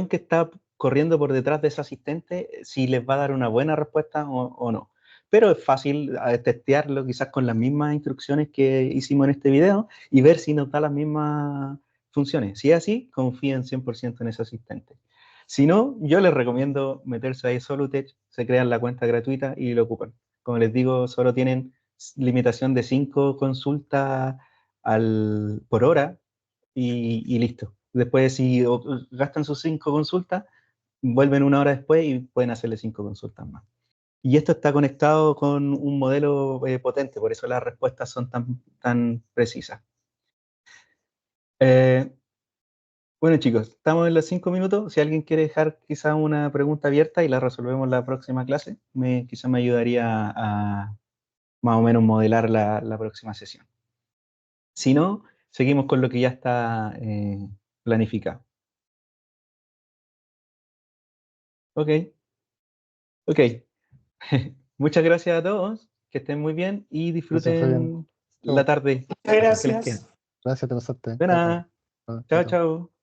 que está corriendo por detrás de ese asistente, si les va a dar una buena respuesta o no. Pero es fácil testearlo quizás con las mismas instrucciones que hicimos en este video y ver si nos da las mismas funciones. Si es así, confíen 100% en ese asistente. Si no, yo les recomiendo meterse ahí Solutech, se crean la cuenta gratuita y lo ocupan. Como les digo, solo tienen limitación de 5 consultas por hora y listo. Después, si gastan sus 5 consultas, vuelven una hora después y pueden hacerle 5 consultas más. Y esto está conectado con un modelo potente, por eso las respuestas son tan precisas. Bueno, chicos, estamos en los 5 minutos. Si alguien quiere dejar quizá una pregunta abierta y la resolvemos en la próxima clase, quizá me ayudaría a más o menos modelar la próxima sesión. Si no, seguimos con lo que ya está planificado. Ok, ok. Muchas gracias a todos, que estén muy bien y Gracias, Fabián. disfruten Chao. la tarde Muchas que les queda. gracias. Gracias, te pasaste. De Chao, chao. nada. Chao, Chao, chao. chao.